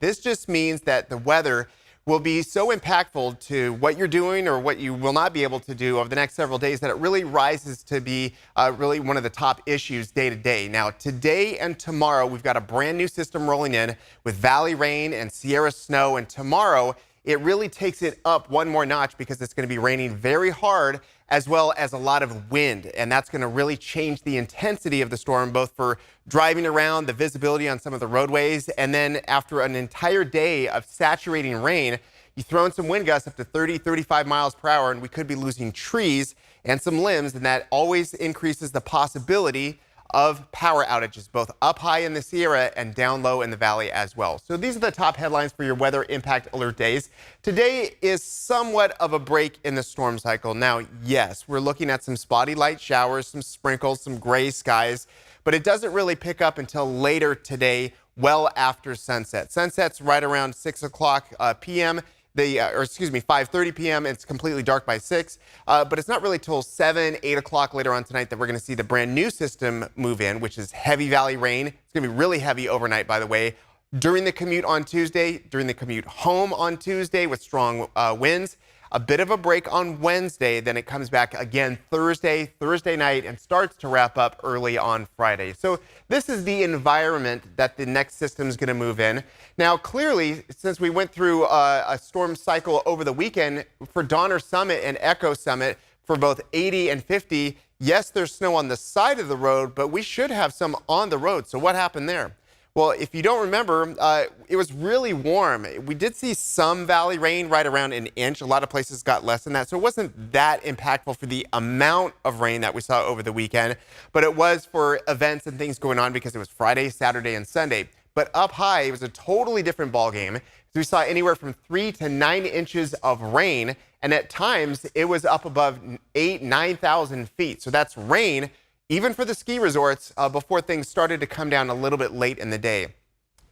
This just means that the weather will be so impactful to what you're doing or what you will not be able to do over the next several days that it really rises to be really one of the top issues day to day. Now, today and tomorrow, we've got a brand new system rolling in with valley rain and Sierra snow. And tomorrow, it really takes it up one more notch because it's going to be raining very hard as well as a lot of wind. And that's going to really change the intensity of the storm, both for driving around, the visibility on some of the roadways. And then after an entire day of saturating rain, you throw in some wind gusts up to 30, 35 miles per hour, and we could be losing trees and some limbs. And that always increases the possibility of power outages, both up high in the Sierra and down low in the valley as well. So these are the top headlines for your weather impact alert days. Today is somewhat of a break in the storm cycle. Now, yes, we're looking at some spotty light showers, some sprinkles, some gray skies, but it doesn't really pick up until later today, well after sunset. Sunset's right around 6 o'clock p.m. 5:30 p.m. It's completely dark by 6, but it's not really till 7, 8 o'clock later on tonight that we're going to see the brand new system move in, which is heavy valley rain. It's going to be really heavy overnight, by the way, during the commute on Tuesday, during the commute home on Tuesday with strong winds. A bit of a break on Wednesday, then it comes back again Thursday night, and starts to wrap up early on Friday. So this is the environment that the next system is going to move in. Now, clearly, since we went through a storm cycle over the weekend for Donner Summit and Echo Summit for both 80 and 50, yes, there's snow on the side of the road, but we should have some on the road. So what happened there? Well, if you don't remember, it was really warm. We did see some valley rain right around an inch. A lot of places got less than that. So it wasn't that impactful for the amount of rain that we saw over the weekend, but it was for events and things going on because it was Friday, Saturday, and Sunday. But up high, it was a totally different ball game. We saw anywhere from 3 to 9 inches of rain, and at times it was up above 9,000 feet. So that's rain even for the ski resorts, before things started to come down a little bit late in the day.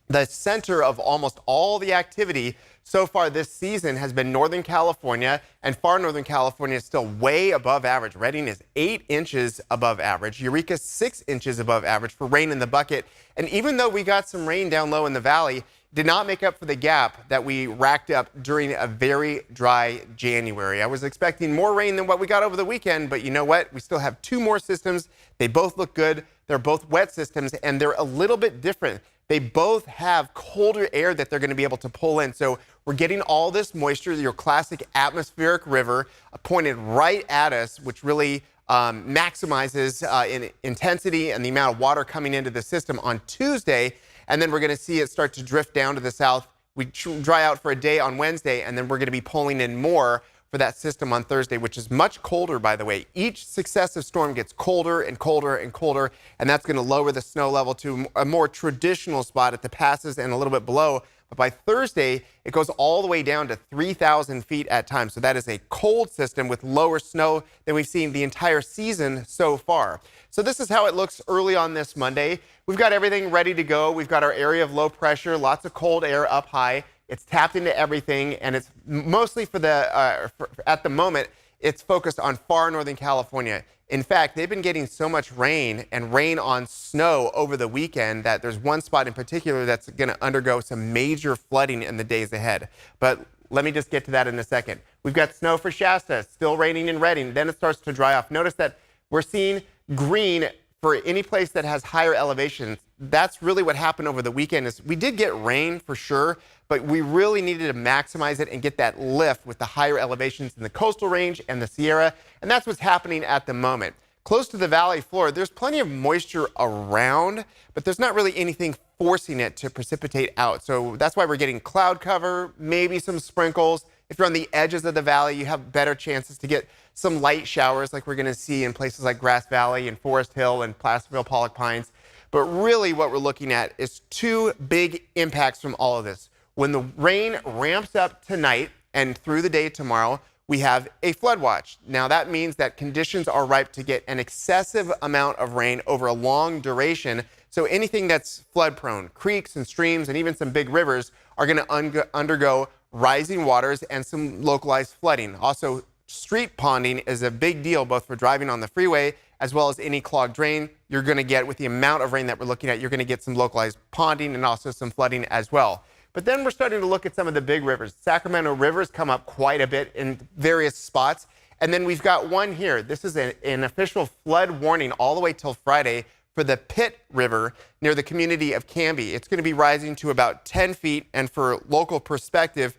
The center of almost all the activity so far this season has been Northern California, and far Northern California is still way above average. Redding is 8 inches above average. Eureka 6 inches above average for rain in the bucket. And even though we got some rain down low in the valley, did not make up for the gap that we racked up during a very dry January. I was expecting more rain than what we got over the weekend, but you know what? We still have 2 more systems. They both look good. They're both wet systems, and they're a little bit different. They both have colder air that they're going to be able to pull in. So we're getting all this moisture, your classic atmospheric river, pointed right at us, which really maximizes in intensity and the amount of water coming into the system on Tuesday. And then we're going to see it start to drift down to the south. We dry out for a day on Wednesday, and then we're going to be pulling in more for that system on Thursday, which is much colder, by the way. Each successive storm gets colder and colder and colder, and that's going to lower the snow level to a more traditional spot at the passes and a little bit below. But by Thursday, it goes all the way down to 3,000 feet at times. So that is a cold system with lower snow than we've seen the entire season so far. So this is how it looks early on this Monday. We've got everything ready to go. We've got our area of low pressure, lots of cold air up high. It's tapped into everything, and it's mostly for the, at the moment, it's focused on far Northern California. In fact, they've been getting so much rain and rain on snow over the weekend that there's one spot in particular that's going to undergo some major flooding in the days ahead. But let me just get to that in a second. We've got snow for Shasta, still raining in Redding. Then it starts to dry off. Notice that we're seeing green for any place that has higher elevations. That's really what happened over the weekend. Is we did get rain for sure, but we really needed to maximize it and get that lift with the higher elevations in the coastal range and the Sierra, and that's what's happening at the moment. Close to the valley floor, there's plenty of moisture around, but there's not really anything forcing it to precipitate out. So that's why we're getting cloud cover, maybe some sprinkles. If you're on the edges of the valley, you have better chances to get some light showers like we're going to see in places like Grass Valley and Forest Hill and Placerville, Pollock Pines. But really what we're looking at is 2 big impacts from all of this. When the rain ramps up tonight and through the day tomorrow, we have a flood watch. Now that means that conditions are ripe to get an excessive amount of rain over a long duration. So anything that's flood prone, creeks and streams and even some big rivers are going to undergo rising waters and some localized flooding. Also, street ponding is a big deal both for driving on the freeway as well as any clogged drain. You're going to get, with the amount of rain that we're looking at, you're going to get some localized ponding and also some flooding as well. But then we're starting to look at some of the big rivers. Sacramento River's come up quite a bit in various spots. And then we've got one here. This is an official flood warning all the way till Friday for the Pitt River near the community of Canby. It's going to be rising to about 10 feet. And for local perspective,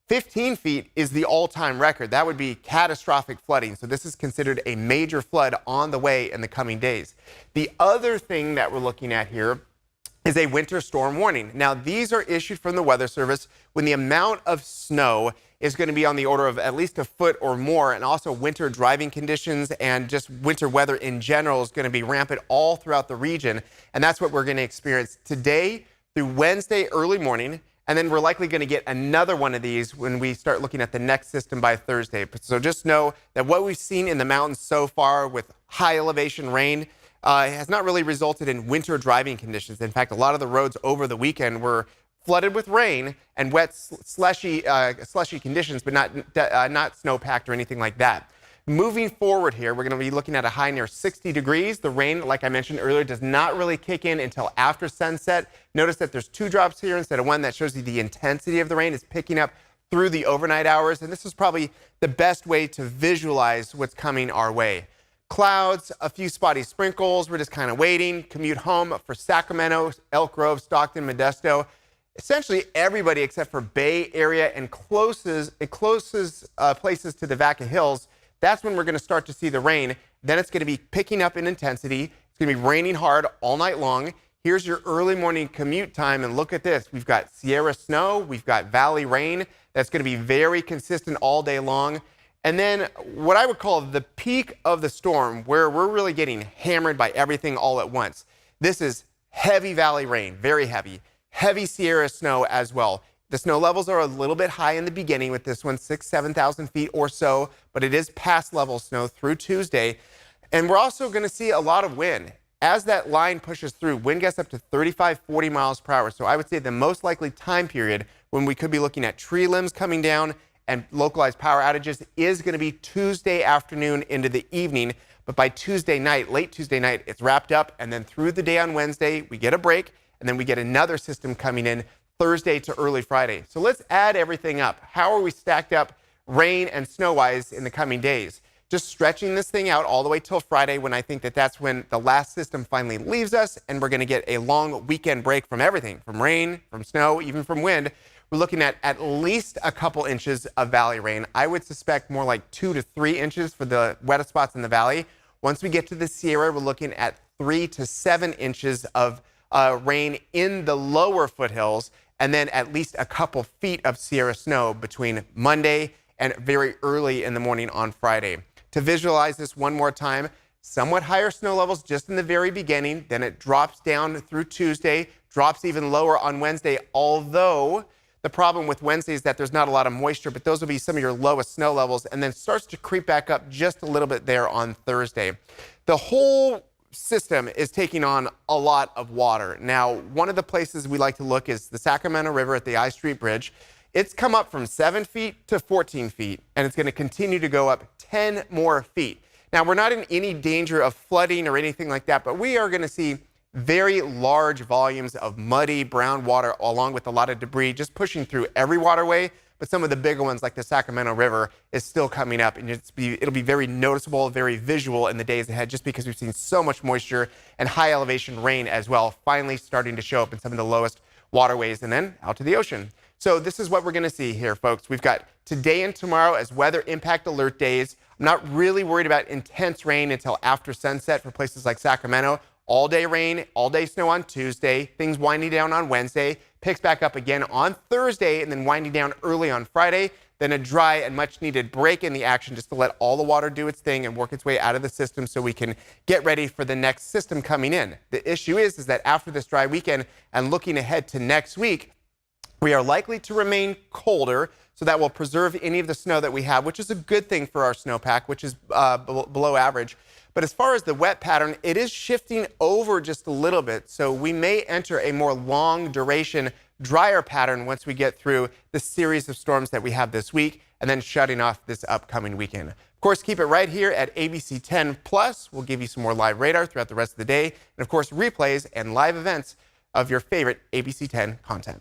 15 feet is the all-time record. That would be catastrophic flooding. So this is considered a major flood on the way in the coming days. The other thing that we're looking at here is a winter storm warning. Now, these are issued from the Weather Service when the amount of snow is going to be on the order of at least a foot or more, and also winter driving conditions and just winter weather in general is going to be rampant all throughout the region, and that's what we're going to experience today through Wednesday early morning, and then we're likely going to get another one of these when we start looking at the next system by Thursday. So just know that what we've seen in the mountains so far with high elevation rain has not really resulted in winter driving conditions. In fact, a lot of the roads over the weekend were flooded with rain and wet, slushy conditions, but not snow-packed or anything like that. Moving forward here, we're going to be looking at a high near 60 degrees. The rain, like I mentioned earlier, does not really kick in until after sunset. Notice that there's 2 drops here instead of 1. That shows you the intensity of the rain is picking up through the overnight hours, and this is probably the best way to visualize what's coming our way. Clouds, a few spotty sprinkles. We're just kind of waiting. Commute home for Sacramento, Elk Grove, Stockton, Modesto. Essentially everybody except for Bay Area and closest places to the Vaca Hills. That's when we're going to start to see the rain. Then it's going to be picking up in intensity. It's going to be raining hard all night long. Here's your early morning commute time, and look at this. We've got Sierra snow. We've got valley rain. That's going to be very consistent all day long. And then what I would call the peak of the storm, where we're really getting hammered by everything all at once. This is heavy valley rain, very heavy. Heavy Sierra snow as well. The snow levels are a little bit high in the beginning with this one, 7,000 feet or so, but it is past level snow through Tuesday. And we're also going to see a lot of wind. As that line pushes through, wind gets up to 35, 40 miles per hour. So I would say the most likely time period when we could be looking at tree limbs coming down and localized power outages is going to be Tuesday afternoon into the evening. But by Tuesday night, late Tuesday night, it's wrapped up. And then through the day on Wednesday, we get a break. And then we get another system coming in Thursday to early Friday. So let's add everything up. How are we stacked up rain and snow-wise in the coming days? Just stretching this thing out all the way till Friday, when I think that that's when the last system finally leaves us and we're going to get a long weekend break from everything, from rain, from snow, even from wind. We're looking at least a couple inches of valley rain. I would suspect more like 2 to 3 inches for the wettest spots in the valley. Once we get to the Sierra, we're looking at 3 to 7 inches of rain in the lower foothills, and then at least a couple feet of Sierra snow between Monday and very early in the morning on Friday. To visualize this one more time, somewhat higher snow levels just in the very beginning, then it drops down through Tuesday, drops even lower on Wednesday, although the problem with Wednesday is that there's not a lot of moisture, but those will be some of your lowest snow levels, and then starts to creep back up just a little bit there on Thursday. The whole system is taking on a lot of water. Now, one of the places we like to look is the Sacramento River at the I Street Bridge. It's come up from 7 feet to 14 feet, and it's going to continue to go up 10 more feet. Now, we're not in any danger of flooding or anything like that, but we are going to see very large volumes of muddy brown water along with a lot of debris just pushing through every waterway. But some of the bigger ones like the Sacramento River is still coming up, and it'll be very noticeable, very visual in the days ahead, just because we've seen so much moisture and high elevation rain as well, finally starting to show up in some of the lowest waterways and then out to the ocean. So this is what we're going to see here, folks. We've got today and tomorrow as weather impact alert days. I'm not really worried about intense rain until after sunset for places like Sacramento. All day rain, all day snow on Tuesday, things winding down on Wednesday, picks back up again on Thursday, and then winding down early on Friday. Then a dry and much needed break in the action just to let all the water do its thing and work its way out of the system so we can get ready for the next system coming in. The issue is that after this dry weekend and looking ahead to next week, we are likely to remain colder, so that will preserve any of the snow that we have, which is a good thing for our snowpack, which is below average. But as far as the wet pattern, it is shifting over just a little bit. So we may enter a more long duration, drier pattern once we get through the series of storms that we have this week and then shutting off this upcoming weekend. Of course, keep it right here at ABC 10 Plus. We'll give you some more live radar throughout the rest of the day. And of course, replays and live events of your favorite ABC 10 content.